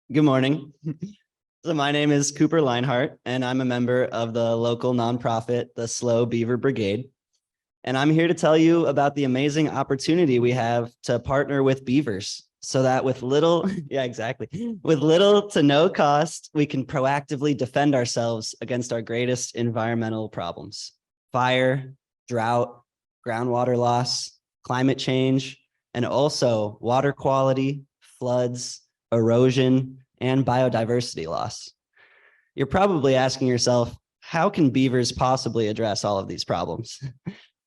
Good morning. So my name is Cooper Lienhart, and I'm a member of the local nonprofit, the Slow Beaver Brigade. And I'm here to tell you about the amazing opportunity we have to partner with beavers so that with little, yeah, exactly, with little to no cost, we can proactively defend ourselves against our greatest environmental problems: fire, drought, groundwater loss, climate change, and also water quality, floods, erosion, and biodiversity loss. You're probably asking yourself, how can beavers possibly address all of these problems?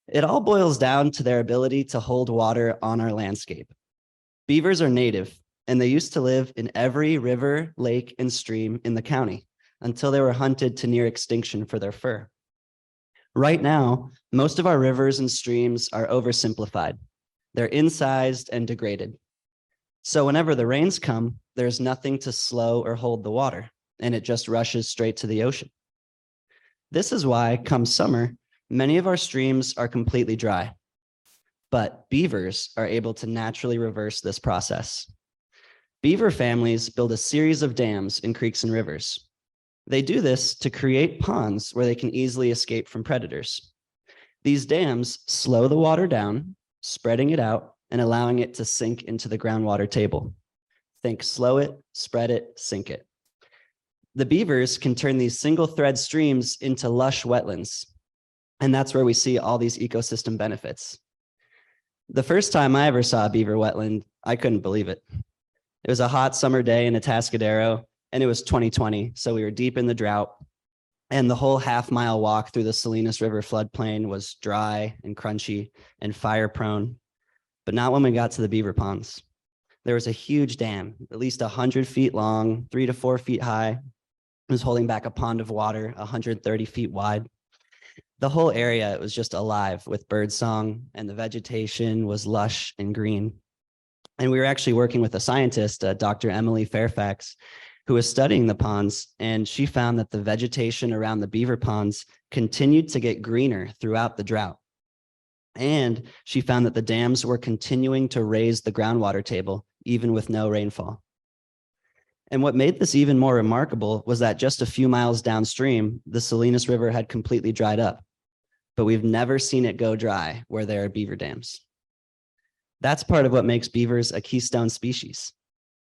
It all boils down to their ability to hold water on our landscape. Beavers are native, and they used to live in every river, lake, and stream in the county until they were hunted to near extinction for their fur. Right now, most of our rivers and streams are oversimplified. They're incised and degraded. So whenever the rains come, there's nothing to slow or hold the water, and it just rushes straight to the ocean. This is why, come summer, many of our streams are completely dry. But beavers are able to naturally reverse this process. Beaver families build a series of dams in creeks and rivers. They do this to create ponds where they can easily escape from predators. These dams slow the water down, spreading it out and allowing it to sink into the groundwater table. Think slow it, spread it, sink it. The beavers can turn these single thread streams into lush wetlands. And that's where we see all these ecosystem benefits. The first time I ever saw a beaver wetland, I couldn't believe it. It was a hot summer day in Atascadero, and it was 2020, so we were deep in the drought. And the whole half-mile walk through the Salinas River floodplain was dry and crunchy and fire-prone, but not when we got to the beaver ponds. There was a huge dam, at least 100 feet long, 3 to 4 feet high. It was holding back a pond of water 130 feet wide. The whole area was just alive with birdsong, and the vegetation was lush and green. And we were actually working with a scientist, Dr. Emily Fairfax, who was studying the ponds, and she found that the vegetation around the beaver ponds continued to get greener throughout the drought. And she found that the dams were continuing to raise the groundwater table, even with no rainfall. And what made this even more remarkable was that just a few miles downstream, the Salinas River had completely dried up, but we've never seen it go dry where there are beaver dams. That's part of what makes beavers a keystone species.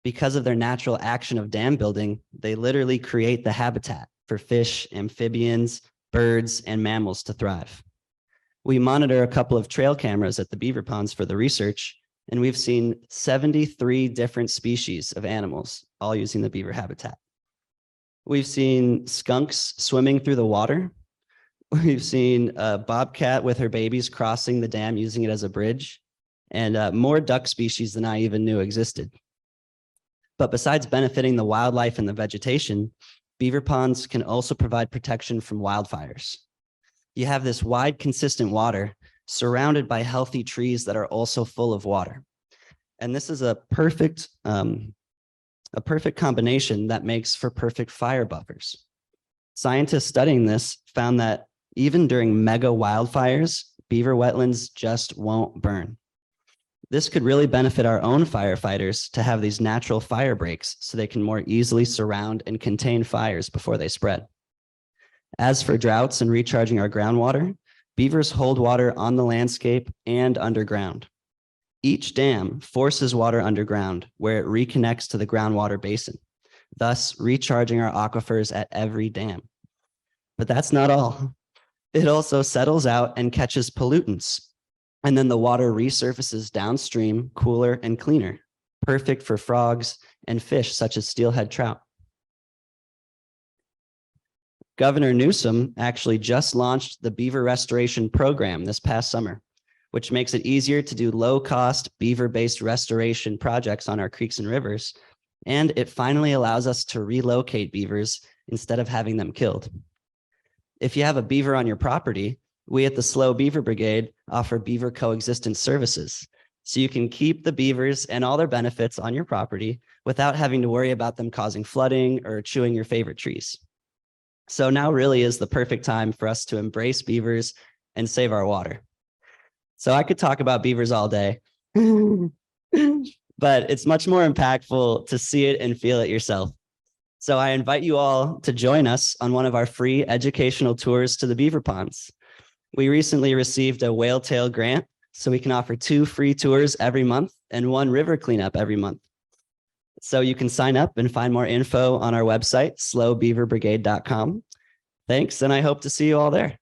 Because of their natural action of dam building, they literally create the habitat for fish, amphibians, birds, and mammals to thrive. We monitor a couple of trail cameras at the beaver ponds for the research, and we've seen 73 different species of animals, all using the beaver habitat. We've seen skunks swimming through the water. We've seen a bobcat with her babies crossing the dam using it as a bridge, and more duck species than I even knew existed. But besides benefiting the wildlife and the vegetation, beaver ponds can also provide protection from wildfires. You have this wide, consistent water surrounded by healthy trees that are also full of water. And this is a perfect combination that makes for perfect fire buffers. Scientists studying this found that even during mega wildfires, beaver wetlands just won't burn. This could really benefit our own firefighters to have these natural fire breaks so they can more easily surround and contain fires before they spread. As for droughts and recharging our groundwater, beavers hold water on the landscape and underground. Each dam forces water underground where it reconnects to the groundwater basin, thus recharging our aquifers at every dam. But that's not all. It also settles out and catches pollutants, and then the water resurfaces downstream, cooler and cleaner, perfect for frogs and fish such as steelhead trout. Governor Newsom actually just launched the Beaver Restoration Program this past summer, which makes it easier to do low-cost beaver-based restoration projects on our creeks and rivers, and it finally allows us to relocate beavers instead of having them killed. If you have a beaver on your property, we at the Slow Beaver Brigade offer beaver coexistence services, so you can keep the beavers and all their benefits on your property without having to worry about them causing flooding or chewing your favorite trees. So now really is the perfect time for us to embrace beavers and save our water. So I could talk about beavers all day, but it's much more impactful to see it and feel it yourself. So I invite you all to join us on one of our free educational tours to the beaver ponds. We recently received a whale tail grant, so we can offer 2 free tours every month and 1 river cleanup every month. So you can sign up and find more info on our website, slowbeaverbrigade.com. Thanks, and I hope to see you all there.